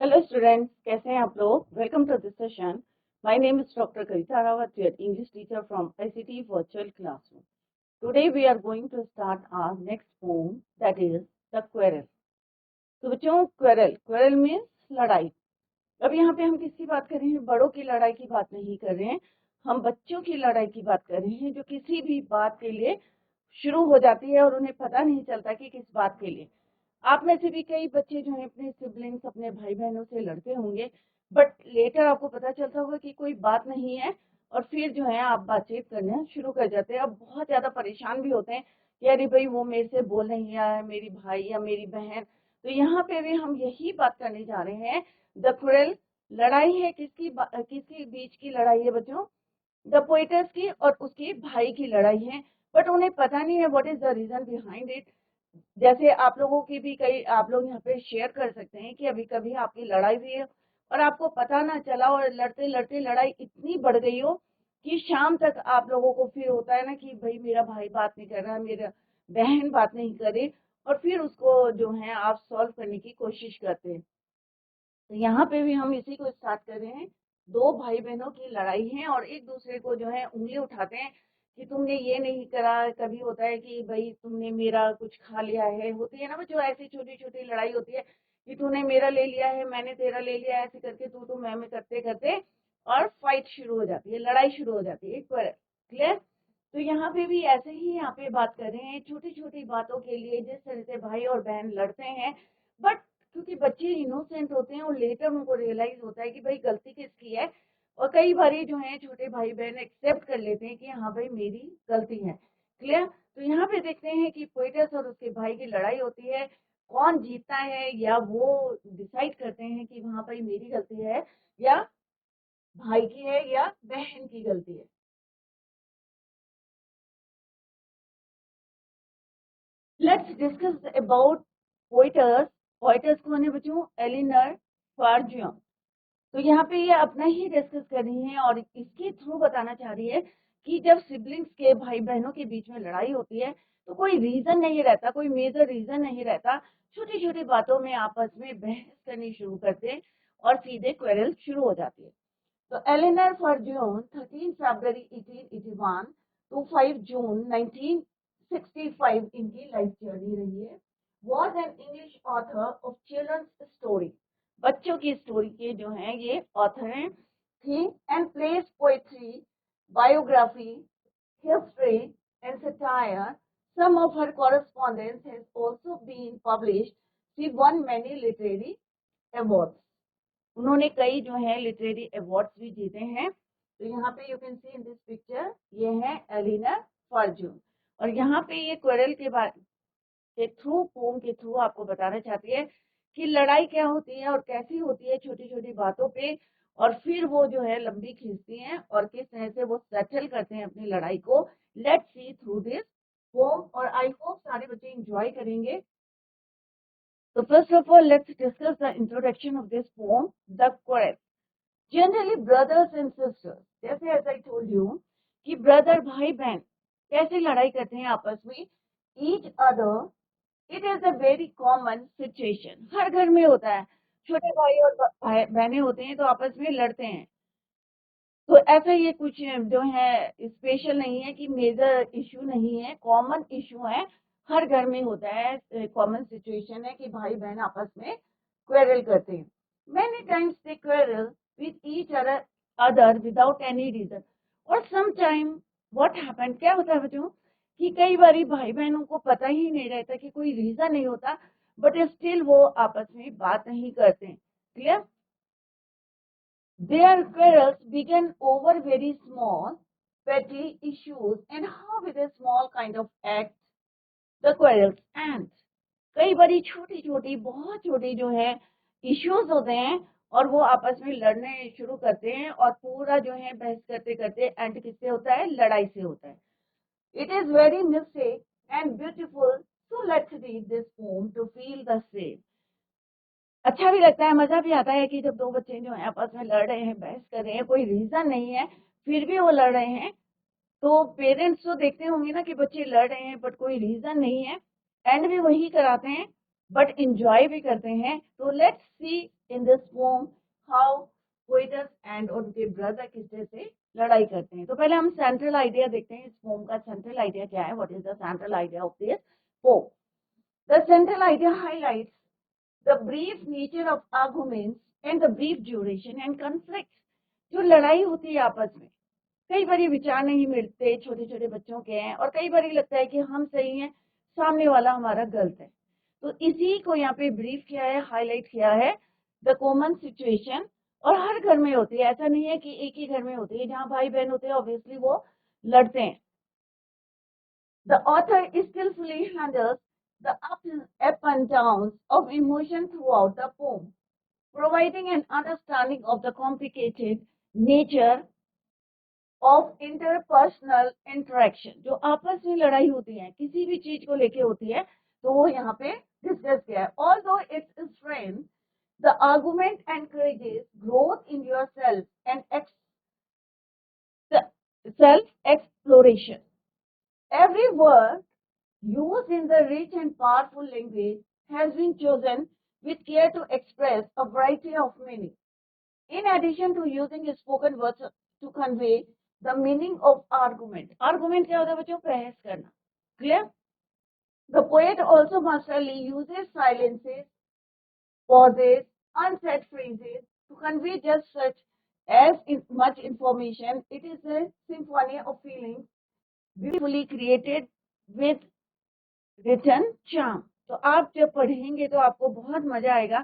Hello students, कैसे हैं आप लोग। Welcome to this session. My name is doctor Kavita Rawat, your English teacher from ICT virtual classroom. Today we are going to start our next poem, that is the quarrel. तो बच्चों, quarrel quarrel means लड़ाई। अब यहाँ पे हम किसकी बात कर रहे हैं? बड़ों की लड़ाई की बात नहीं कर रहे हैं, हम बच्चों की लड़ाई की बात कर रहे हैं, जो किसी भी बात के लिए शुरू हो जाती है और उन्हें पता नहीं चलता कि किस बात के लिए। आप में से भी कई बच्चे जो हैं अपने सिबलिंग्स, अपने भाई बहनों से लड़ते होंगे, बट लेटर आपको पता चलता होगा कि कोई बात नहीं है, और फिर जो है आप बातचीत करना शुरू कर जाते हैं। अब बहुत ज्यादा परेशान भी होते हैं कि अरे भाई वो मेरे से बोल नहीं रहा है, मेरी भाई या मेरी बहन। तो यहाँ पे भी हम यही बात करने जा रहे हैं। द क्रूरल लड़ाई है किसकी बीच की लड़ाई है बच्चों? द पोएटस की और उसके भाई की लड़ाई है। बट उन्हें पता नहीं है what is the reason behind it. जैसे आप लोगों की भी कई आप लोग यहाँ पे शेयर कर सकते हैं कि अभी कभी आपकी लड़ाई हुई है और आपको पता ना चला, और लड़ते लड़ते लड़ाई इतनी बढ़ गई हो कि शाम तक आप लोगों को फिर होता है ना कि भाई मेरा भाई बात नहीं कर रहा, मेरा बहन बात नहीं करे, और फिर उसको जो है आप सॉल्व करने की कोशिश करते हैं। तो यहाँ पे भी हम इसी को स्टार्ट कर रहे हैं। दो भाई बहनों की लड़ाई है और एक दूसरे को जो है उंगली उठाते हैं कि तुमने ये नहीं करा। कभी होता है कि भाई तुमने मेरा कुछ खा लिया है, होती है ना बच्चों, ऐसी छोटी छोटी लड़ाई होती है कि तूने मेरा ले लिया है, मैंने तेरा ले लिया है, ऐसे करके तू मैं करते करते और फाइट शुरू हो जाती है, लड़ाई शुरू हो जाती है एक बार। क्लियर? तो यहाँ पे भी ऐसे ही यहाँ पे बात कर रहे हैं छोटी छोटी बातों के लिए जिस तरह से भाई और बहन लड़ते हैं। बट क्योंकि बच्चे इनोसेंट होते हैं और लेटर उनको रियलाइज होता है कि भाई गलती किसकी है, और कई बार जो है छोटे भाई बहन एक्सेप्ट कर लेते हैं कि हाँ भाई मेरी गलती है। क्लियर? तो यहाँ पे देखते हैं कि पोएटस और उसके भाई की लड़ाई होती है। कौन जीतता है, या वो डिसाइड करते हैं कि हाँ भाई मेरी गलती है या भाई की है या बहन की गलती है। Let's discuss about poets. Poets कौन है बच्चों? एलिनर फार्जियन। तो यहाँ पे ये अपना ही डिस्कस कर रही है और इसके थ्रू बताना चाह रही है कि जब सिबलिंग्स के भाई बहनों के बीच में लड़ाई होती है तो कोई रीजन नहीं रहता, कोई मेजर रीजन नहीं रहता। छोटी छोटी बातों में आपस में बहस करनी शुरू करते हैं और सीधे क्वेरल शुरू हो जाती है। तो एलिनर फॉर्ज्यून 13 फरवरी 1881 टू 5 जून 1965 इनकी लाइफ जर्नी रही है। Was an English author of children's story. बच्चों की स्टोरी के जो हैं ये ऑथर हैं थी। And place poetry, biography, history, and satire. Some of her correspondence has also been published. She won many literary awards. उन्होंने कई जो है लिटरेरी अवार्ड्स भी जीते हैं। तो यहाँ पे you can see in this picture, ये है एलिना फॉर्जून। और यहाँ पे ये क्वेरल के बारे के थ्रू, पोम के थ्रू आपको बताना चाहती है कि लड़ाई क्या होती है और कैसी होती है छोटी छोटी बातों पे, और फिर वो जो है लंबी खींचती हैं और किस तरह से वो सेटल करते हैं अपनी लड़ाई को। Let's see through this pome, और आई होप सारे बच्चे एंजॉय करेंगे। So first of all, let's discuss the introduction of this poem, The Quarrel. Generally, brothers and sisters, जैसे as I told you कि ब्रदर भाई बहन कैसे लड़ाई करते हैं आपस में, each other, it is a very common situation, हर घर में होता है। छोटे भाई और बहनें होते हैं तो आपस में लड़ते हैं। तो ऐसा ये कुछ जो है स्पेशल नहीं है कि मेजर इशू नहीं है, कॉमन इशू है, हर घर में होता है। कॉमन सिचुएशन है कि भाई बहन आपस में क्वेरल करते हैं। Many times they quarrel with each other without any reason. और सम टाइम व्हाट हैपन, क्या होता है बच्चों कि कई बार भाई बहनों को पता ही नहीं रहता कि कोई रीजन नहीं होता, बट स्टिल वो आपस में बात नहीं करते। Clear? Their quarrels began over very small, petty issues, and how with a small kind of act the quarrels end. कई बड़ी छोटी छोटी बहुत छोटी जो है इश्यूज होते हैं और वो आपस में लड़ने शुरू करते हैं, और पूरा जो है बहस करते करते एंड किससे होता है? लड़ाई से होता है। It is very mystic and beautiful. So let's read this poem to feel the same. अच्छा भी लगता है, मजा भी आता है कि जब दो बच्चे जो है आपस में लड़ रहे हैं, बहस कर रहे हैं, कोई रीजन नहीं है फिर भी वो लड़ रहे हैं। तो पेरेंट्स तो देखते होंगे ना कि बच्चे लड़ रहे हैं बट कोई रीजन नहीं है, एंड भी वही कराते हैं बट इंजॉय भी करते हैं। तो let's C in this pome how poets and उनके ब्रदर किस तरह से लड़ाई करते हैं। तो पहले हम सेंट्रल आइडिया देखते हैं, इस पोम का सेंट्रल आइडिया क्या है, what is the central idea of this pome. The central idea highlights the brief nature of arguments and the brief duration and conflicts। जो लड़ाई होती है आपस में, कई बार विचार नहीं मिलते, छोटे छोटे बच्चों के हैं, और कई बार लगता है कि हम सही हैं, सामने वाला हमारा गलत है। तो इसी को यहाँ पे ब्रीफ किया है, हाईलाइट किया है, द कॉमन सिचुएशन। और हर घर में होती है, ऐसा नहीं है कि एक ही घर में होती है, जहाँ भाई बहन होते हैं ऑब्वियसली वो लड़ते हैं। The author skillfully handles the up and downs of emotion throughout the poem, providing an understanding of the complicated nature of interpersonal interaction। जो आपस में लड़ाई होती है, किसी भी चीज को लेके होती है, तो वो यहाँ पे डिस्कस किया है। Although its strength, the argument encourages growth in yourself and self-exploration। Every word used in the rich and powerful language has been chosen with care to express a variety of meaning. In addition to using spoken words to convey the meaning of argument। argument क्या होता है बच्चों? बहस करना। Clear? The poet also masterly uses silences, pauses, unsaid phrases to convey just such as much information. It is a symphony of feelings beautifully created with written charm। तो आप जब पढ़ेंगे तो आपको बहुत मजा आएगा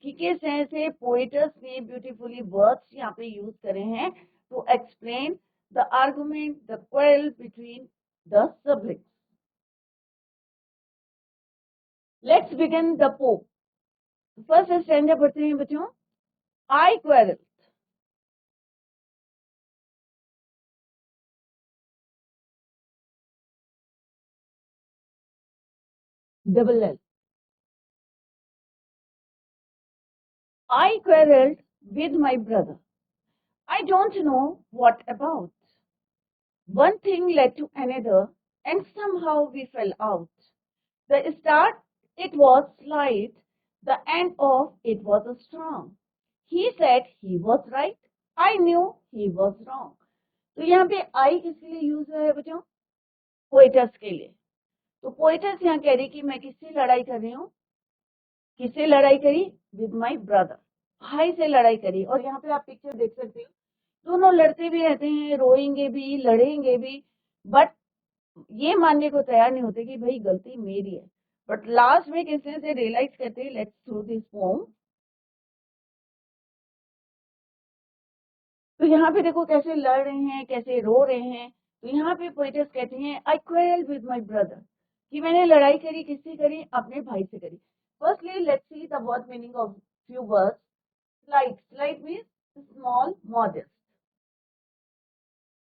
कि किस तरह से पोएटस ने ब्यूटीफुली वर्ड्स यहाँ पे यूज करे हैं to explain the argument, the quarrel between the subjects. Let's begin the poem. First standard पढ़ते हैं बच्चों। I quarrel. Double L. I quarreled with my brother. I don't know what about. One thing led to another, and somehow we fell out. The start, it was slight. The end of it was strong. He said he was right. I knew he was wrong। तो यहाँ पे I किसके लिए use है बच्चों? Poets के लिए। तो पोएटस यहाँ कह रही कि मैं किससे लड़ाई कर रही हूँ? किससे लड़ाई करी? With my brother. भाई से लड़ाई करी। और यहाँ पे आप पिक्चर देख सकते हो, दोनों लड़ते भी रहते हैं, रोएंगे भी, लड़ेंगे भी, बट ये मानने को तैयार नहीं होते कि भाई गलती मेरी है। बट लास्ट में किस तरह से रियलाइज करते हैं, लेट्स थ्रू दिस पोम। तो यहाँ पे देखो कैसे लड़ रहे हैं, कैसे रो रहे हैं। तो यहाँ पे पोएटस कहते हैं आई क्वेरल विद माई ब्रदर, कि मैंने लड़ाई करी, किससे करी? अपने भाई से करी। Firstly let's see the word meaning of few words. Slight. Slight means small, modest.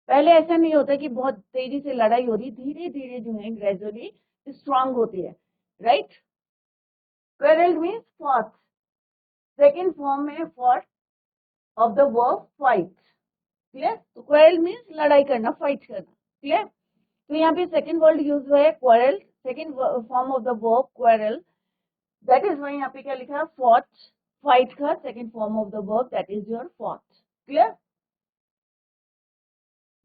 पहले ऐसा नहीं होता कि बहुत तेजी से लड़ाई हो रही, धीरे धीरे जो है ग्रेजुअली स्ट्रांग होती है, right. Quarrel means fought. Second form में fought of the verb fight. Clear? तो क्वेरल मीन्स लड़ाई करना, फाइट करना। क्लियर? तो यहाँ पे सेकेंड वर्ड यूज हुआ है quarrel, second form of the verb quarrel. That is why यहाँ पे क्या लिखा है? फॉट। फाइट का second form of the verb, that is your fought. Clear?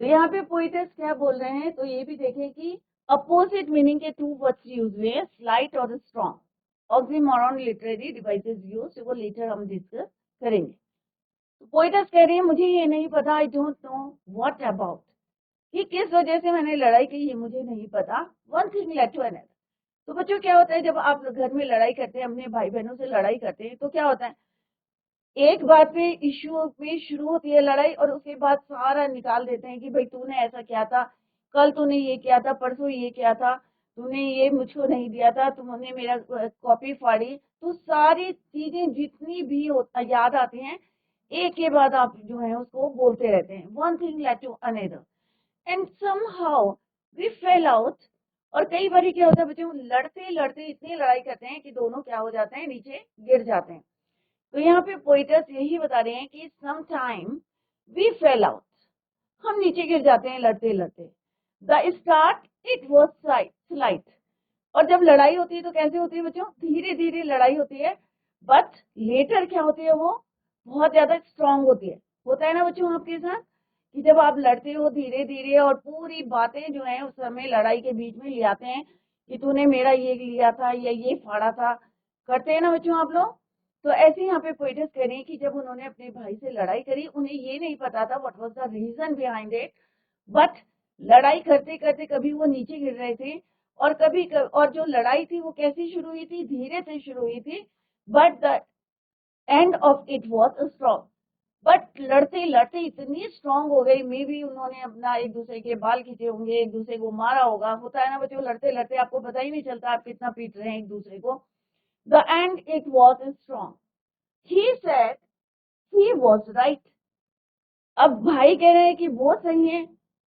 तो यहाँ पे पोएटस क्या बोल रहे हैं, तो ये भी देखें कि अपोजिट मीनिंग के टू वर्ड्स यूज हुए हैं, स्लाइट और strong. Oxymoron literary devices use, वो लेटर हम डिस्कस करेंगे। तो पोएटस कह रही है मुझे ये नहीं पता, I don't know what about, कि किस वजह से मैंने लड़ाई की ये मुझे नहीं पता। One thing led to another. तो बच्चों क्या होता है, जब आप घर में लड़ाई करते हैं, अपने भाई बहनों से लड़ाई करते हैं, तो क्या होता है, एक बात पे इश्यू में शुरू होती है लड़ाई, और उसके बाद सारा निकाल देते हैं कि भाई तूने ऐसा किया था, कल तूने ये किया था, परसों ये किया था, तूने ये मुझको नहीं दिया था, तुमने मेरा कॉपी फाड़ी। तो सारी चीजें जितनी भी याद आती हैं, एक के बाद आप जो है उसको बोलते रहते हैं। One thing led to another and somehow we fell out. और कई बार क्या होता है बच्चों, लड़ते लड़ते इतनी लड़ाई करते हैं कि दोनों क्या हो जाते हैं, नीचे गिर जाते हैं। तो यहाँ पे पोएटस यही बता रहे हैं कि some time we fell out, हम नीचे गिर जाते हैं लड़ते लड़ते। The start, it was slight. और जब लड़ाई होती है तो कैसे होती है बच्चों, धीरे धीरे लड़ाई होती है, बट लेटर क्या होती है, वो बहुत ज्यादा स्ट्रांग होती है। होता है ना बच्चों आपके साथ कि जब आप लड़ते हो धीरे धीरे और पूरी बातें जो है उस समय लड़ाई के बीच में ले आते हैं कि तूने मेरा ये लिया था या ये फाड़ा था, करते हैं ना बच्चों आप लोग। तो ऐसे यहाँ पे पोइटस कह रही है कि जब उन्होंने अपने भाई से लड़ाई करी, उन्हें ये नहीं पता था what was the reason behind it, but लड़ाई करते करते कभी वो नीचे गिर रहे थे और और जो लड़ाई थी वो कैसी शुरू हुई थी, धीरे से शुरू हुई थी, but the end of it was strong. But लड़ते लड़ते इतनी स्ट्रांग हो गई, मे बी उन्होंने अपना एक दूसरे के बाल खींचे होंगे, एक दूसरे को मारा होगा, होता है ना बच्चों, लड़ते लड़ते आपको पता ही नहीं चलता आप कितना पीट रहे हैं एक दूसरे को। The end it was strong, he said he was right. अब भाई कह रहे हैं कि वो सही है,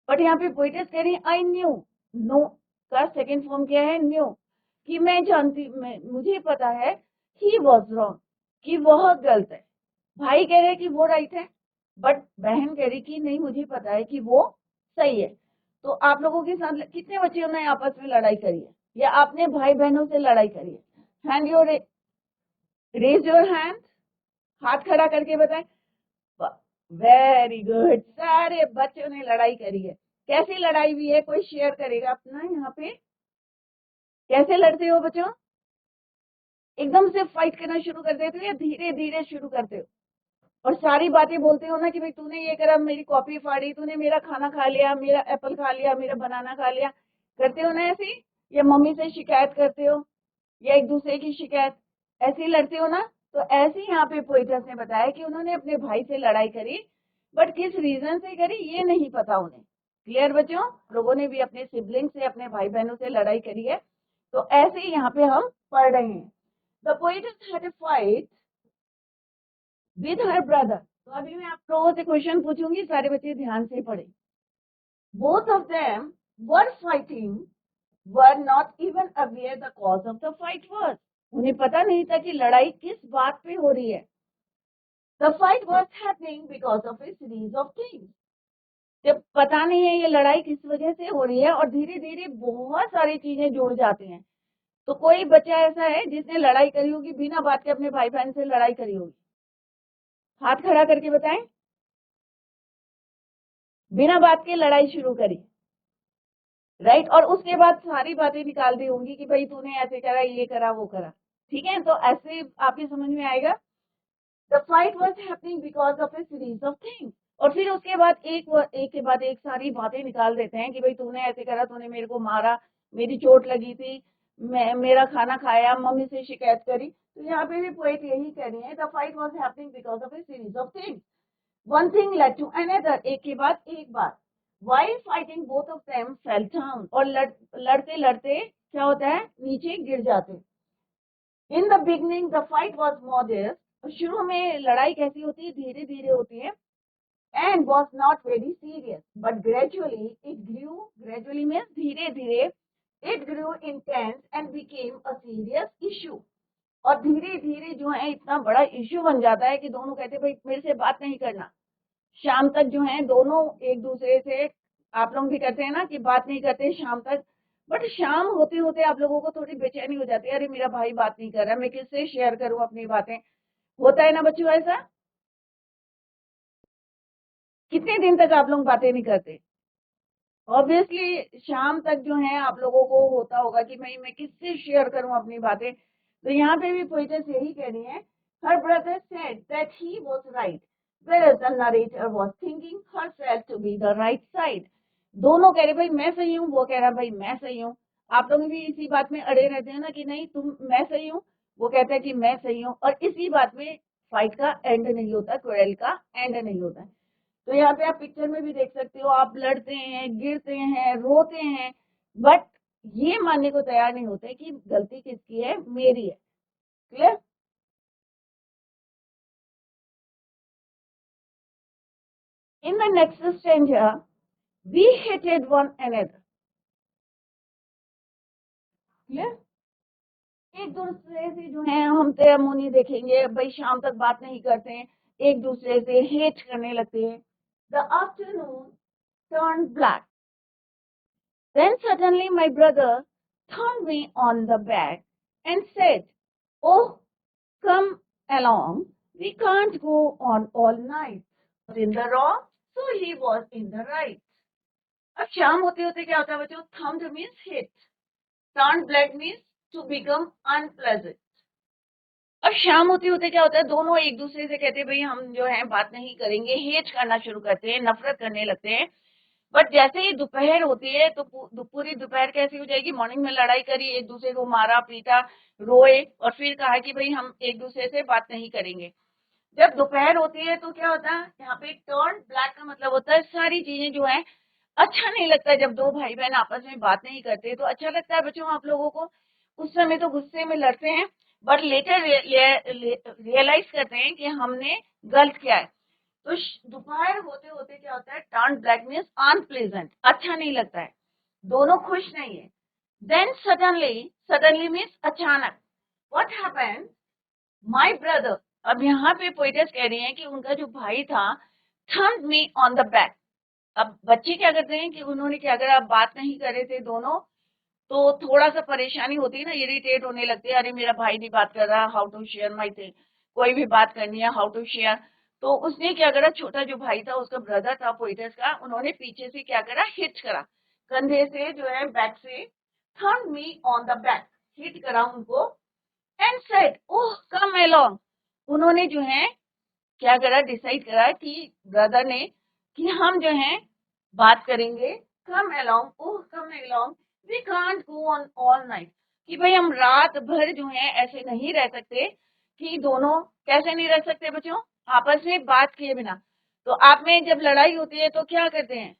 बट यहाँ पे पोइटस कह रही है आई न्यू, नो का सेकेंड फॉर्म क्या है, न्यू, कि मैं जानती, मुझे पता है, ही वाज रॉन्ग, कि वह गलत है। भाई कह रहे कि वो राइट है, बट बहन कह रही कि नहीं मुझे पता है कि वो सही है। तो आप लोगों के साथ कितने बच्चों ने आपस में लड़ाई करी है या आपने भाई बहनों से लड़ाई करी है? Hand your raise your hand, हाथ खड़ा करके बताएं। वेरी गुड, सारे बच्चों ने लड़ाई करी है। कैसी लड़ाई हुई है, कोई शेयर करेगा अपना यहाँ पे? कैसे लड़ते हो बच्चों, एकदम से फाइट करना शुरू कर देते हो या धीरे धीरे शुरू करते हो? और सारी बातें बोलते हो ना कि भाई तूने ये करा, मेरी कॉपी फाड़ी, तूने मेरा खाना खा लिया, मेरा एप्पल खा लिया, मेरा बनाना खा लिया, करते हो ना ऐसे? या मम्मी से शिकायत करते हो या एक दूसरे की शिकायत, ऐसे ही लड़ते हो ना? तो ऐसे ही यहाँ पे पोइटस ने बताया कि उन्होंने अपने भाई से लड़ाई करी, बट किस रीजन से करी ये नहीं पता उन्हें। क्लियर बच्चों, लोगों ने भी अपने सिबलिंग से, अपने भाई बहनों से लड़ाई करी है। तो ऐसे ही यहाँ पे हम पढ़ रहे हैं, the poet's had a fight with her brother. तो अभी मैं आप लोगों से क्वेश्चन पूछूंगी, सारे बच्चे ध्यान से पढ़े। Both of them were fighting, were not even aware the cause of the fight was. उन्हें पता नहीं था कि लड़ाई किस बात पे हो रही है। The fight was happening because of a series of things. जब पता नहीं है ये लड़ाई किस वजह से हो रही है और धीरे धीरे बहुत सारी चीजें जुड़ जाती हैं। तो कोई बच्चा ऐसा है जिसने लड़ाई करी होगी, बिना बात के अपने भाई बहन से लड़ाई करी होगी? हाथ खड़ा करके बताएं। बिना बात के लड़ाई शुरू करी, राइट, और उसके बाद सारी बातें निकाल दी होंगी कि भाई तूने ऐसे करा, ये करा, वो करा। ठीक है, तो ऐसे आपकी समझ में आएगा। The fight was happening because of a series of things. और फिर उसके बाद एक के बाद एक सारी बातें निकाल देते हैं कि भाई तूने ऐसे करा, तूने मेरे को मारा, मेरी चोट लगी थी, मेरा खाना खाया, मम्मी से शिकायत करी। तो यहाँ पे भी पोएट यही कह रही है, the fight was happening because of a series of things, one thing led to another, एक के बाद एक बात। While fighting, both of them fell down, और लड़ते लड़ते क्या होता है, नीचे गिर जाते। In the beginning, the fight was modest. शुरू में लड़ाई कैसी होती है, धीरे धीरे होती है, and was not very serious, but gradually it grew. Gradually means धीरे धीरे, it grew intense and became a serious issue. और धीरे धीरे जो है इतना बड़ा इश्यू बन जाता है कि दोनों कहते भाई मेरे से बात नहीं करना। शाम तक जो है दोनों एक दूसरे से, आप लोग भी करते हैं ना कि बात नहीं करते शाम तक, बट शाम होते होते आप लोगों को थोड़ी बेचैनी हो जाती है, अरे मेरा भाई बात नहीं कर रहा, मैं किससे शेयर करूं अपनी बातें। होता है ना बच्चों ऐसा? कितने दिन तक आप लोग बातें नहीं करते? ऑब्वियसली शाम तक जो है आप लोगों को होता होगा कि मैं किससे शेयर करूं अपनी बातें। तो यहाँ पे भी पोइटस यही कह रही है, her brother said that he was right, whereas the narrator was thinking herself to be the right side. दोनों कह रहे भाई मैं सही हूँ, वो कह रहा भाई मैं सही हूँ। आप लोग भी इसी बात में अड़े रहते हैं ना कि नहीं तुम, मैं सही हूँ, वो कहता है कि मैं सही हूँ, और इसी बात में फाइट का एंड नहीं होता, क्वेरल का एंड नहीं होता। तो यहाँ पे आप पिक्चर में भी देख सकते हो, आप लड़ते हैं, गिरते हैं, रोते हैं, बट ये मानने को तैयार नहीं होते कि गलती किसकी है, मेरी है। Clear? In the next stanza we hated one another. Clear? एक दूसरे से जो है हम तेरा मुंह नहीं देखेंगे, भाई शाम तक बात नहीं करते हैं, एक दूसरे से हेट करने लगते हैं। The afternoon turned black. Then suddenly my brother thumped me on the back and said, "Oh, come along. We can't go on all night." In the wrong, so he was in the right. अब शाम होते होते क्या होता है बच्चों? Thumped means hit. Turned black means to become unpleasant. अब शाम होते होते क्या होता है? दोनों एक दूसरे से कहते हैं भाई हम जो है बात नहीं करेंगे, हेट करना शुरू करते हैं, नफरत करने लगते हैं। बट जैसे ही दोपहर होती है तो पूरी दोपहर कैसी हो जाएगी? मॉर्निंग में लड़ाई करी, एक दूसरे को मारा पीटा, रोए और फिर कहा कि भाई हम एक दूसरे से बात नहीं करेंगे। जब दोपहर होती है तो क्या होता है? यहाँ पे टर्न ब्लैक का मतलब होता है सारी चीजें जो है अच्छा नहीं लगता है। जब दो भाई बहन आपस में बात नहीं करते तो अच्छा लगता है बच्चों आप लोगों को? उस समय तो गुस्से में लड़ते हैं, बट लेटर रियलाइज करते हैं कि हमने गलत किया है। तो दोपहर होते होते क्या होता है? टर्न ब्लैक मीन्स अनप्लेजेंट, अच्छा नहीं लगता है, दोनों खुश नहीं है। देन सडनली मीन्स अचानक। What happened? माय ब्रदर, अब यहाँ पे पोइटस कह रही हैं कि उनका जो भाई था, thumped me on the back. अब बच्चे क्या करते हैं कि उन्होंने क्या करा? बात नहीं कर रहे थे दोनों, तो थोड़ा सा परेशानी होती है ना, इरिटेट होने लगते हैं, अरे मेरा भाई नहीं बात कर रहा, how to share my thing, कोई भी बात करनी है हाउ टू शेयर। तो उसने क्या करा? छोटा जो भाई था, उसका ब्रदर था पोइटस का, उन्होंने पीछे से क्या करा? हिट करा, कंधे से जो है बैक से, thumped me on the back, hit करा उनको and said, oh come along. उन्होंने जो है क्या करा? डिसाइड करा कि ब्रदर ने कि हम जो है बात करेंगे, come along, oh come along, we can't go on all night, कि भाई हम रात भर जो है ऐसे नहीं रह सकते। कि दोनों कैसे नहीं रह सकते बच्चों? आपस में बात किए बिना। तो आप में जब लड़ाई होती है तो क्या करते हैं?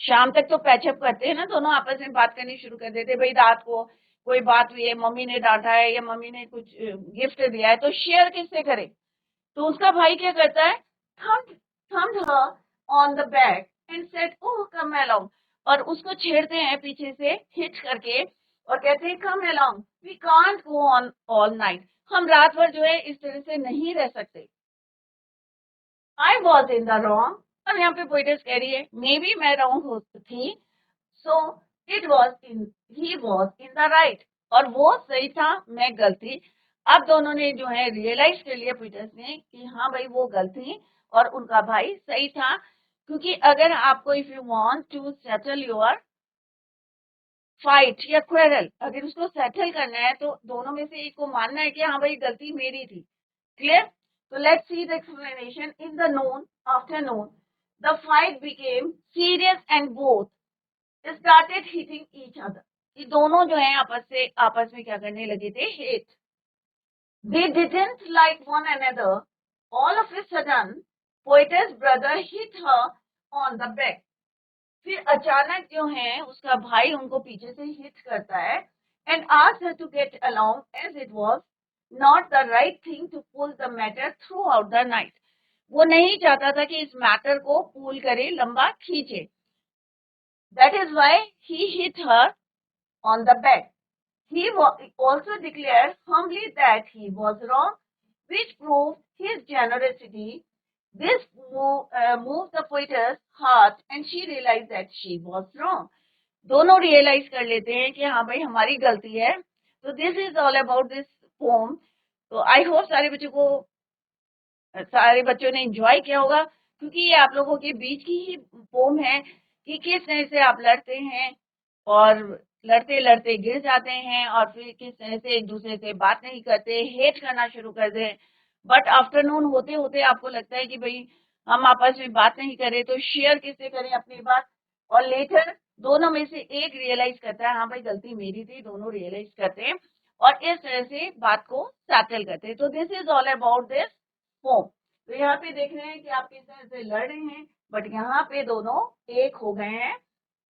शाम तक तो पैचअप करते हैं ना, दोनों आपस में बात करनी शुरू कर देते हैं। भाई रात को कोई बात हुई है, मम्मी ने डांटा है या मम्मी ने कुछ गिफ्ट दिया है, तो शेयर किससे करे? तो उसका भाई क्या करता है? thumped her on the back and said, "Oh, come along." और उसको छेड़ते हैं पीछे से हिट करके और कहते हैं, "Come along, we can't go on all night." हम रात भर जो है इस तरह से नहीं रह सकते। I was in the wrong। अब यहाँ पे पोइटस कह रही है मे बी मैं रॉन्ग हो थी, so it was in he was in the right, और वो सही था, मैं गलत थी। अब दोनों ने जो है रियलाइज कर लिया पीटर्स ने कि हाँ भाई वो गलत थी और उनका भाई सही था। क्योंकि अगर आपको if you want to settle your fight या क्वेरल, अगर उसको सेटल करना है तो दोनों में से एक को मानना है कि हाँ भाई गलती मेरी थी। क्लियर? तो let's see the explanation. In the noon afternoon the fight became serious and both started hitting each other. ये दोनों जो है आपस में क्या करने लगे थे? Hate. They didn't like one another. All of a sudden poets brother hit her on the back. फिर अचानक जो है उसका भाई उनको पीछे से हिट करता है and asked her to get along as it was not the right thing to pull the matter throughout the night. वो नहीं चाहता था कि इस मैटर को पुल करे, लंबा खींचे। That is why he hit her on the back. He also declared humbly that he was wrong, which proved his generosity. This moved the poet's heart and she realized that she was wrong. दोनों realise कर लेते हैं कि हाँ भाई हमारी गलती है। तो this is all about this pome. तो आई होप सारे बच्चों ने एंजॉय किया होगा, क्योंकि ये आप लोगों के बीच की ही पोम है कि किस तरह से आप लड़ते हैं और लड़ते लड़ते गिर जाते हैं और फिर किस तरह से एक दूसरे से बात नहीं करते, हेट करना शुरू कर दे। बट आफ्टरनून होते होते आपको लगता है कि भाई हम आपस में बात नहीं करें तो शेयर किससे करें अपनी बात। और लेटर दोनों में से एक रियलाइज करता है हाँ भाई गलती मेरी थी, दोनों रियलाइज करते हैं और इस तरह से बात को सेटल करते हैं। तो this is all about this pome. तो यहाँ पे देख रहे हैं कि आप किस तरह से लड़ रहे हैं, बट यहाँ पे दोनों एक हो गए हैं,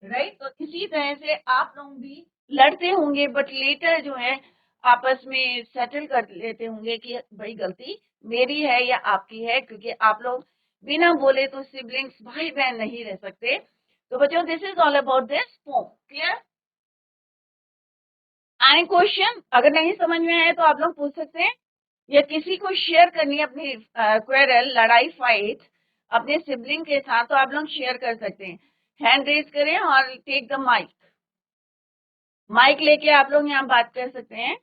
राइट? तो इसी तरह से आप लोग भी लड़ते होंगे बट लेटर जो है आपस में सेटल कर लेते होंगे कि भाई गलती मेरी है या आपकी है, क्योंकि आप लोग बिना बोले तो सिबलिंग्स भाई बहन नहीं रह सकते। तो बच्चों this is all about this pome. Clear? Any question? अगर नहीं समझ में आए तो आप लोग पूछ सकते हैं, या किसी को शेयर करनी है अपनी क्वेरल, लड़ाई, फाइट अपने सिबलिंग के साथ, तो आप लोग शेयर कर सकते हैं। हैंड रेज करें और टेक द माइक। माइक लेके आप लोग यहाँ बात कर सकते हैं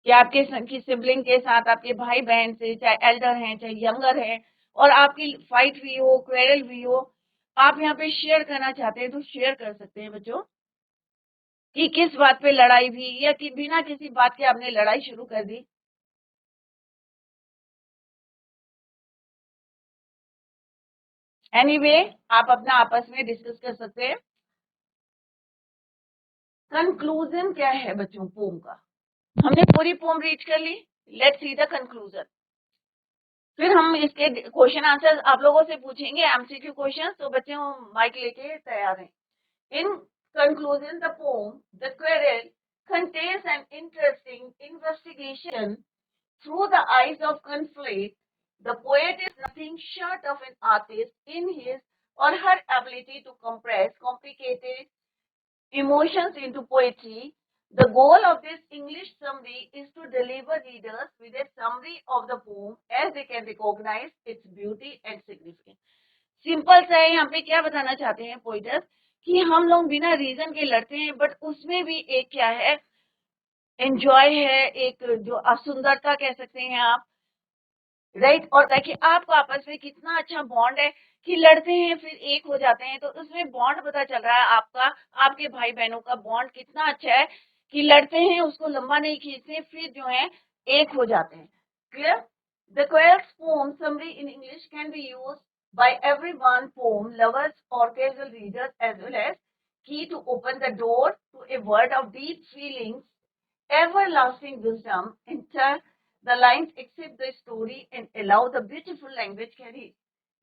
कि आपके की सिबलिंग के साथ, आपके भाई बहन से, चाहे एल्डर हैं चाहे यंगर हैं, और आपकी फाइट हुई हो, क्वेरल हुई हो, आप यहाँ पे शेयर करना चाहते हैं तो शेयर कर सकते हैं बच्चों कि किस बात पे लड़ाई हुई, या कि बिना किसी बात के आपने लड़ाई शुरू कर दी। एनीवे आप अपना आपस में डिस्कस कर सकते हैं। कंक्लूजन क्या है बच्चों पोम का? हमने पूरी पोम रीड कर ली, लेट्स सी द कंक्लूजन। फिर हम इसके क्वेश्चन आंसर आप लोगों से पूछेंगे, एमसीक्यू क्वेश्चन, तो बच्चों माइक लेके तैयार हैं। In conclusion, the poem The Quarrel contains an interesting investigation through the eyes of conflict. The poet is nothing short of an artist in his or her ability to compress complicated emotions into poetry. The goal of this English summary is to deliver readers with a summary of the poem as they can recognize its beauty and significance. Simple सा है, यहाँ पे क्या बताना चाहते हैं पोइटर्स कि हम लोग बिना रीजन के लड़ते हैं, बट उसमें भी एक क्या है, एंजॉय है, एक जो असुंदरता कह सकते हैं आप, राइट। और ताकि आपको आपस में कितना अच्छा बॉन्ड है कि लड़ते हैं फिर एक हो जाते हैं, तो उसमें बॉन्ड पता चल रहा है आपका, आपके भाई बहनों का बॉन्ड कितना अच्छा है कि लड़ते हैं उसको लंबा नहीं खींचते, फिर जो है एक हो जाते हैं। Clear? The quarrel's poem summary in English can be use by everyone, poem lovers or casual readers, as well as key to open the door to a world of deep feelings, everlasting wisdom. Enter the lines, accept the story, and allow the beautiful language carry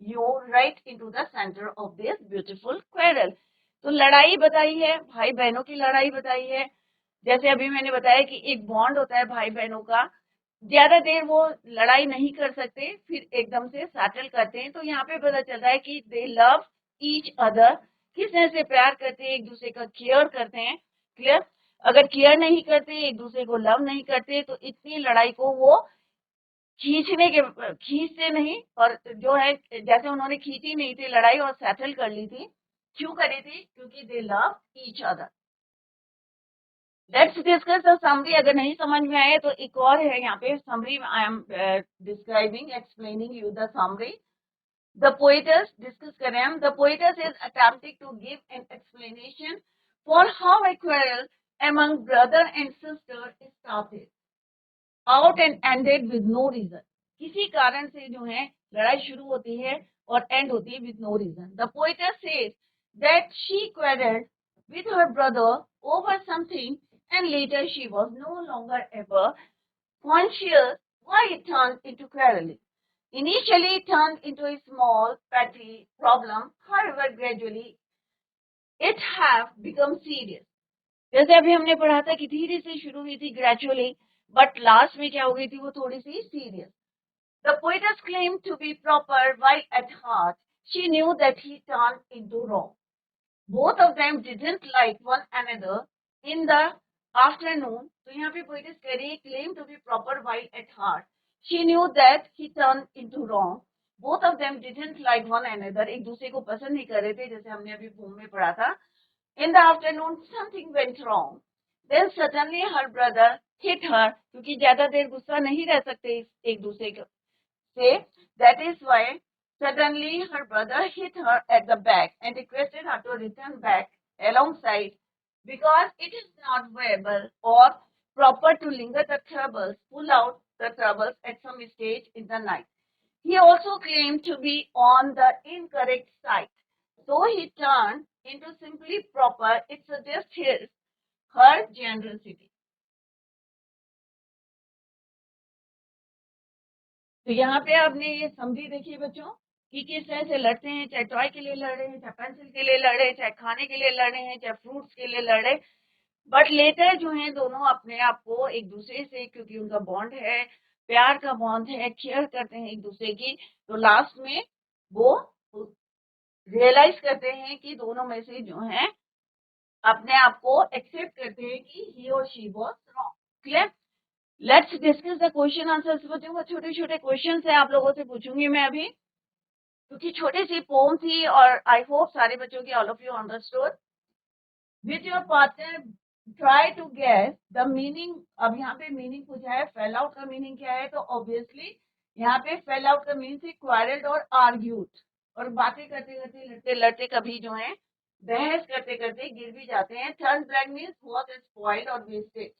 you right into the center of this beautiful quarrel. तो लड़ाई बताई है, भाई बहनों की लड़ाई बताई है। जैसे अभी मैंने बताया कि एक बॉन्ड होता है भाई बहनों का, ज्यादा देर वो लड़ाई नहीं कर सकते, फिर एकदम से सेटल करते हैं। तो यहाँ पे पता चल रहा है कि दे लव ईच अदर, किस तरह से प्यार करते हैं, एक दूसरे का केयर करते हैं। क्लियर? अगर केयर नहीं करते, एक दूसरे को लव नहीं करते, तो इतनी लड़ाई को वो खींचते नहीं, और जो है जैसे उन्होंने खींची नहीं थी लड़ाई और सेटल कर ली थी, क्यों करी थी? क्योंकि दे love each other. Let's discuss the summary. अगर नहीं समझ में आए तो एक और है यहाँ पे summary, I am describing explaining you the summary. The poets discuss करें हम। The poets is attempting to give an explanation for how a quarrel among brother and sister started out and ended with no reason. किसी कारण से जो है लड़ाई शुरू होती है और एंड होती है with no reason. The poetess says that she quarreled with her brother over something, and later she was no longer ever conscious why it turned into quarreling. Initially it turned into a small petty problem, however gradually it have become serious. जैसे अभी हमने पढ़ा था कि धीरे से शुरू हुई थी, ग्रेजुअली, बट लास्ट में क्या हो गई थी, वो थोड़ी सी serious. The poetess claimed to be proper while at heart she knew that he turned into wrong. Both of them didn't like one another in the afternoon. तो यहाँ पे poetess कह रही है claim to be proper while at heart she knew that he turned into wrong. Both of them didn't like one another. एक दूसरे को पसंद नहीं कर रहे थे, जैसे हमने अभी पोम में पढ़ा था। In the afternoon, something went wrong. Then suddenly her brother hit her, क्योंकि ज्यादा देर गुस्सा नहीं रह सकते एक दूसरे से। That is why suddenly her brother hit her at the back and requested her to return back alongside, because it is not viable or proper to linger the troubles, pull out the troubles at some stage in the night. He also claimed to be on the incorrect side, so he turned into simply proper. It suggests her generosity. तो यहाँ पे आपने ये समझी देखिए बच्चों कि किस तरह से लड़ते हैं, चाहे टॉय के लिए लड़ रहे हैं, चाहे पेंसिल के लिए लड़ रहे हैं, चाहे खाने के लिए लड़ रहे हैं, चाहे फ्रूट्स के लिए लड़ रहे हैं, बट लेटर जो है दोनों अपने आप को एक दूसरे से, क्योंकि उनका बॉन्ड है, प्यार का बॉन्ड है, केयर करते हैं एक दूसरे की, तो लास्ट में वो रियलाइज करते हैं कि दोनों में से जो है अपने आप को एक्सेप्ट करते हैं कि ही और she was wrong. Clear? Let's discuss the question answers. बच्चों को छोटे छोटे क्वेश्चन है आप लोगों से पूछूंगी मैं अभी, क्योंकि छोटी सी पोम थी और आई होप सारे बच्चों की all of you understood. With your partner try to guess the meaning. अब यहाँ पे मीनिंग पूछा है, फेल आउट का मीनिंग क्या है, तो ऑब्वियसली यहाँ पे फेल आउट का मीनिंग है क्वारल्ड और आर्ग्यूड, और बातें करते करते लड़ते लड़ते कभी जो है बहस करते करते गिर भी जाते हैं। Turn black means was spoiled और वेस्टेड।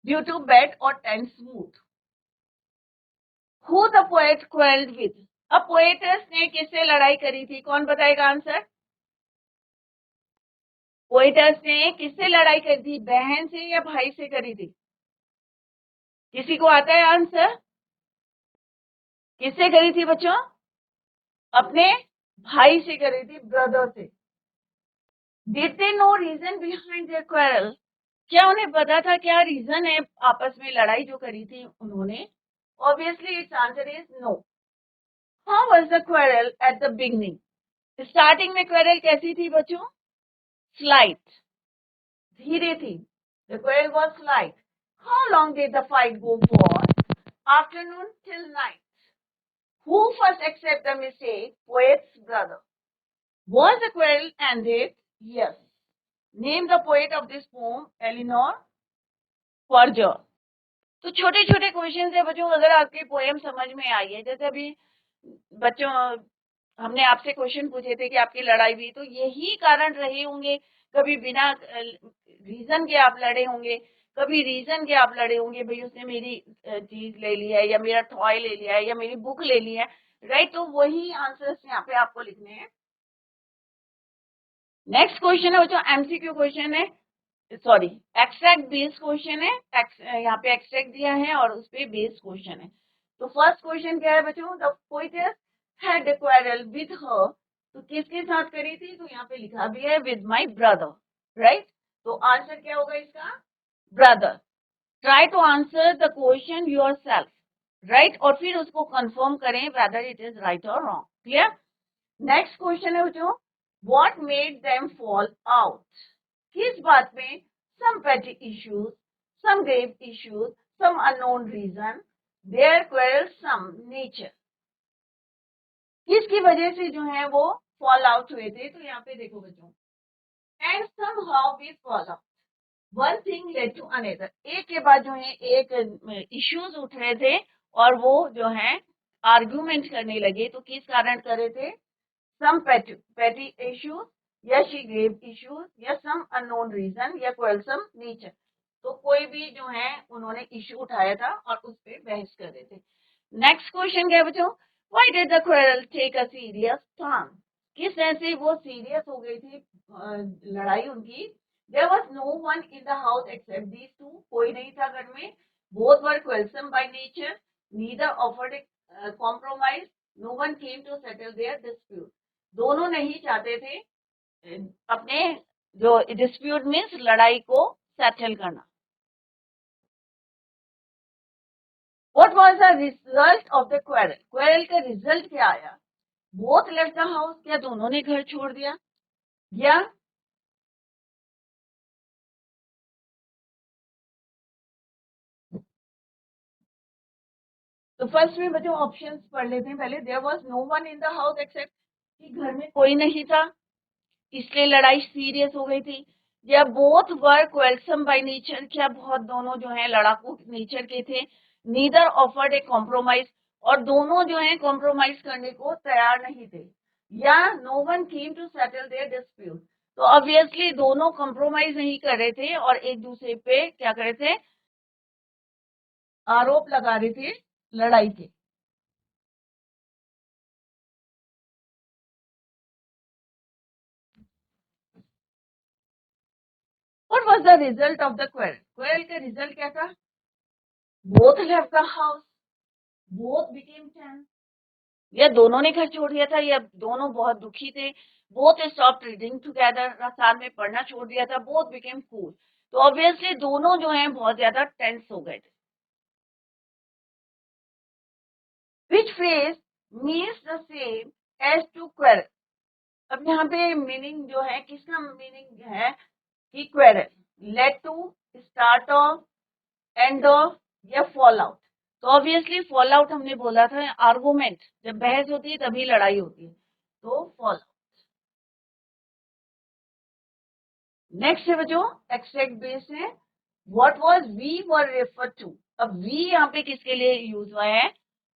ड्यू टू बैड और tense mood. Who the poet quarrelled with. अब पोएटस ने किससे लड़ाई करी थी, कौन बताएगा आंसर। पोएटस ने किससे लड़ाई करी थी, बहन से या भाई से करी थी, किसी को आता है आंसर। किससे करी थी बच्चों, अपने भाई से करी थी, ब्रदर से। Did they know reason behind their quarrel. क्या उन्हें पता था क्या रीजन है आपस में लड़ाई जो करी थी उन्होंने। Obviously its answer is no. How was the quarrel at the beginning. Starting में क्वेरल कैसी थी बच्चों, स्लाइट, धीरे थी। The quarrel was slight. How long did the fight go for? Afternoon till night. Who first accepted the mistake? Poet's brother. Was the quarrel ended? Yes. Name the poet of this poem, Eleanor Forger. तो छोटे छोटे question है बच्चों, अगर आपकी poem समझ में आई है, जैसे अभी बच्चों हमने आपसे क्वेश्चन पूछे थे कि आपकी लड़ाई हुई, तो यही कारण रहे होंगे। कभी बिना रीजन के आप लड़े होंगे, कभी रीजन के आप लड़े होंगे, भाई उसने मेरी चीज ले ली है या मेरा टॉय ले लिया है या मेरी बुक ले ली है, राइट। तो वही आंसर्स यहाँ पे आपको लिखने हैं। नेक्स्ट क्वेश्चन है बच्चों, एमसीक्यू क्वेश्चन है, सॉरी एक्सट्रैक्ट बेस्ड क्वेश्चन है। यहाँ पे एक्सट्रैक्ट दिया है और उस पे बेस्ड क्वेश्चन है। तो फर्स्ट क्वेश्चन क्या है बच्चों, the poetess had a quarrel with her। तो किसके साथ करी थी, तो यहाँ पे लिखा भी है विद माई ब्रदर, राइट। तो आंसर क्या होगा इसका, brother. Try to answer the question yourself, right, और फिर उसको कंफर्म करें वेदर इट इज राइट और रॉन्ग। क्लियर। नेक्स्ट क्वेश्चन है बच्चों, what made them fall out. किस बात में, some petty issues, some grave issues, some unknown reason, their quarrelsome nature। किसकी वजह से जो है वो फॉल आउट हुए थे, तो यहाँ पे देखो बच्चों, and somehow we fall out, one thing led to another। एक के बाद जो है एक इश्यूज उठ रहे थे और वो जो है आर्ग्यूमेंट करने लगे, तो किस कारण कर रहे थे, some petty issues या she grave issues या some unknown reason या quarrelsome nature। तो कोई भी जो है उन्होंने इश्यू उठाया था और उस पर बहस कर रहे थे। नेक्स्ट क्वेश्चन क्या है बच्चों, why did the quarrel take a serious turn. किस तरह से वो सीरियस हो गई थी लड़ाई उनकी। There was no one in the house except these two. कोई नहीं था घर में। Both were quarrelsome by nature, neither offered a compromise, no one came to settle their dispute. दोनों नहीं चाहते थे अपने जो डिस्प्यूट मीन्स लड़ाई को सेटल करना। What was the result of the quarrel? Quarrel का रिजल्ट क्या आया, both left the house, क्या दोनों ने घर छोड़ दिया, या तो फर्स्ट में बच्चों ऑप्शंस पढ़ लेते हैं पहले। There was no one in the house except, कि घर में कोई नहीं था इसलिए लड़ाई सीरियस हो गई थी, या both were quarrelsome by nature, क्या बहुत दोनों जो है लड़ाकू नेचर के थे, नीदर ऑफर्ड ए कॉम्प्रोमाइज, और दोनों जो है कॉम्प्रोमाइज करने को तैयार नहीं थे, या no one came to settle their dispute. तो ऑब्वियसली दोनों कॉम्प्रोमाइज नहीं कर रहे थे और एक दूसरे पे क्या कर रहे थे, आरोप लगा रहे थे लड़ाई के। What was the result of the quarrel? Quarrel का रिजल्ट क्या था, both left the house, both became tense, या दोनों ने घर छोड़ दिया था या दोनों बहुत दुखी थे, both stopped reading together, साथ में पढ़ना छोड़ दिया था, both became cool। तो ऑब्वियसली दोनों जो हैं बहुत ज्यादा टेंस हो गए थे। Which phrase means the same as to quarrel। अब यहाँ पे मीनिंग जो है, किसका मीनिंग है कि quarrel, late to, start off, end off या फॉल आउट। तो ऑब्वियसली फॉल आउट हमने बोला था आर्गुमेंट, जब बहस होती है तभी लड़ाई होती है, तो फॉल आउट। नेक्स्ट है बच्चों एक्सट्रैक्ट बेस है, what was we were refer to. अब वी यहाँ पे किसके लिए यूज हुआ है,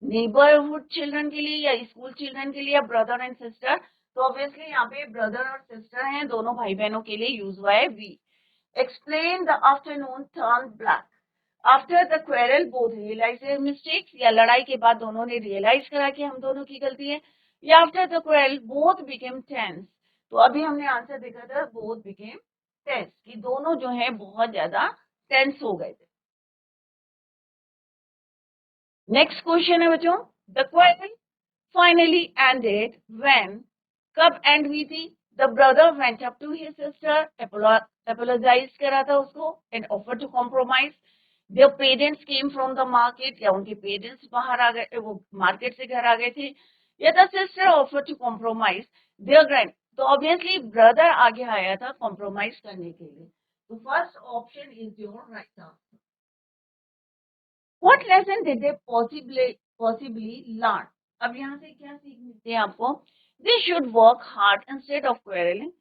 नेबरहुड चिल्ड्रन के लिए या स्कूल चिल्ड्रन के लिए या ब्रदर एंड सिस्टर, तो ऑब्वियसली यहाँ पे ब्रदर और सिस्टर हैं, दोनों भाई बहनों के लिए यूज हुआ है we. Explain the afternoon turn black after the quarrel both realise their mistakes, या लड़ाई के बाद दोनों ने रियलाइज करा कि हम दोनों की गलती है, या after the quarrel both became tense, तो अभी हमने आंसर देखा था बोथ बिकेम टेंस, कि दोनों जो है बहुत ज्यादा टेंस हो गए थे। नेक्स्ट क्वेश्चन है बच्चों, the quarrel finally ended when, कब एंड हुई थी, the brother went up to his sister, apologise करा था उसको and offer to compromise, their parents came from the market, या उनके पेरेंट्स बाहर आ गए, वो मार्केट से घर आ गए थे, या the sister offer to compromise their grand, तो ऑब्वियसली ब्रदर आगे आया था कॉम्प्रोमाइज करने के लिए, तो first option is your right answer. What lesson did they possibly learn, अब यहाँ से क्या सीख मिलती है आपको, they should work hard instead of quarrelling,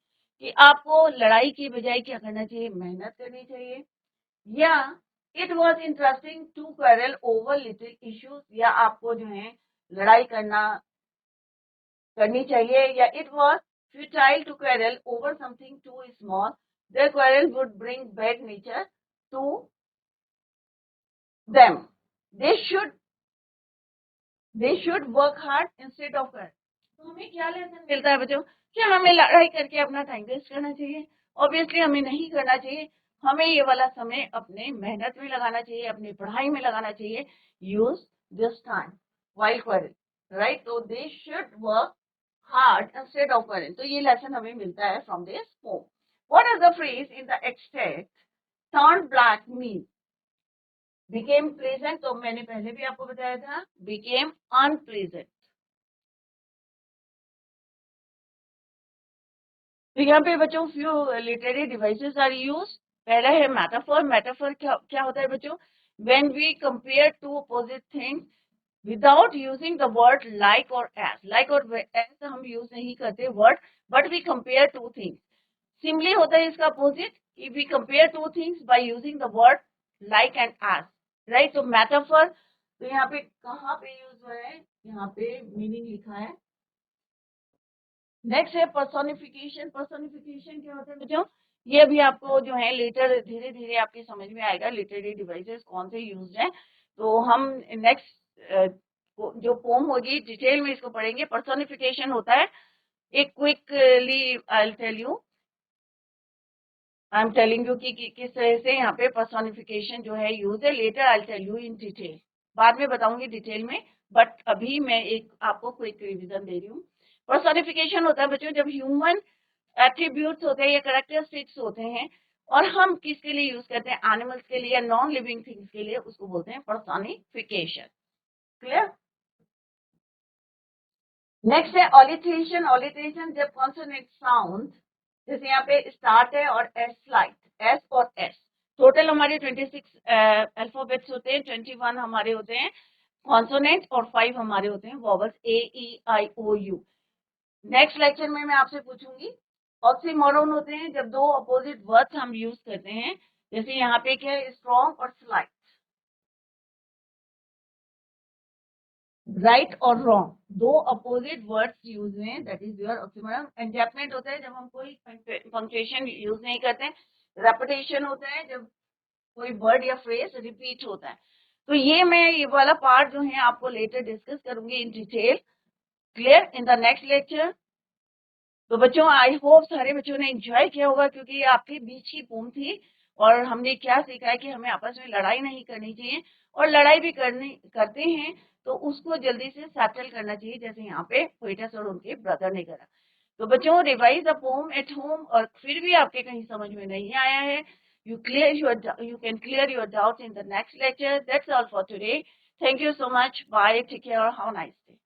कि आपको लड़ाई की बजाय क्या करना चाहिए, मेहनत करनी चाहिए, या it was interesting to quarrel over little issues, या आपको जो है लड़ाई करनी चाहिए, या it was futile to quarrel over something too small, their quarrel would bring bad nature to them, they should work hard instead of quarrel. तो हमें क्या लेसन मिलता है बच्चों, कि हमें लड़ाई करके अपना टाइम वेस्ट करना चाहिए, ऑब्वियसली हमें नहीं करना चाहिए, हमें ये वाला समय अपने मेहनत में लगाना चाहिए, अपनी पढ़ाई में लगाना चाहिए, use this time while quarrel, right, तो they should work hard instead of quarrel, तो ये लेसन हमें मिलता है from this poem. What is the phrase in the extract turn black mean, became pleasant, तो मैंने पहले भी आपको बताया था बिकेम अनप्लेजेंट। तो यहाँ पे बच्चों few literary devices are use, पहला है मेटाफर, मेटाफर क्या होता है बच्चों, when we compare two opposite things without using the word like और एज, लाइक और एज हम यूज नहीं करते word, but we compare two things, simply होता है इसका opposite, if we compare two things by using the word like and as, right, तो metaphor, तो यहाँ पे कहाँ पे यूज हुआ है, यहाँ पे मीनिंग लिखा है। नेक्स्ट है पर्सोनिफिकेशन, पर्सोनिफिकेशन क्या होता है बच्चों, ये भी आपको जो है लेटर धीरे धीरे आपके समझ में आएगा, लिटरेरी डिवाइसेस कौन से यूज हैं, तो हम नेक्स्ट जो पोम होगी डिटेल में इसको पढ़ेंगे। पर्सोनिफिकेशन होता है, एक quickly I am telling you कि किस तरह से यहाँ पे पर्सोनिफिकेशन जो है यूज है, later I tell you in detail, बाद में बताऊंगी डिटेल में, बट अभी मैं एक आपको क्विक रिवीजन दे रही हूँ। पर्सोनिफिकेशन होता है बच्चों जब ह्यूमन एट्रीब्यूट्स होते हैं या कैरेक्टरिस्टिक्स होते हैं, और हम किसके लिए यूज करते हैं, एनिमल्स के लिए या नॉन लिविंग थिंग्स के लिए, उसको बोलते हैं पर्सोनिफिकेशन। क्लियर। नेक्स्ट है ऑलिट्रेशन, ऑलिट्रेशन जब कॉन्सोनेंट साउंड, जैसे यहाँ पे स्टार्ट है और एस लाइट, एस और एस, टोटल हमारे 26 अल्फाबेट्स होते हैं, 21 हमारे होते हैं कॉन्सोनेंट और 5 हमारे होते हैं vowels, A E I O U. Next lecture में मैं आपसे पूछूंगी ऑक्सीमोरन होते हैं जब दो अपोजिट वर्ड्स हम यूज करते हैं, जैसे यहाँ पे क्या है स्ट्रॉन्ग और स्लाइट, राइट और रॉन्ग, दो अपोजिट वर्ड्स यूज हुए, दैट इज योर ऑक्सीमोरन। एंटैपमेंट होता है जब हम कोई पंक्चुएशन यूज नहीं करते, रेपिटेशन होता है जब कोई वर्ड या फ्रेज रिपीट होता है। तो ये वाला पार्ट जो है आपको लेटर डिस्कस करूंगी in detail, clear, in the next lecture. तो बच्चों आई होप सारे बच्चों ने एंजॉय किया होगा, क्योंकि ये आपके बीच की पोम थी, और हमने क्या सीखा है कि हमें आपस में लड़ाई नहीं करनी चाहिए, और लड़ाई भी करते हैं तो उसको जल्दी से सेटल करना चाहिए, जैसे यहाँ पे पोएटस और उनके ब्रदर ने करा। तो बच्चों revise the pome at home, और फिर भी आपके कहीं समझ में नहीं आया है, you can clear your doubts in the next lecture. That's all for today. Thank you so much. Bye. Take care. Have a nice day.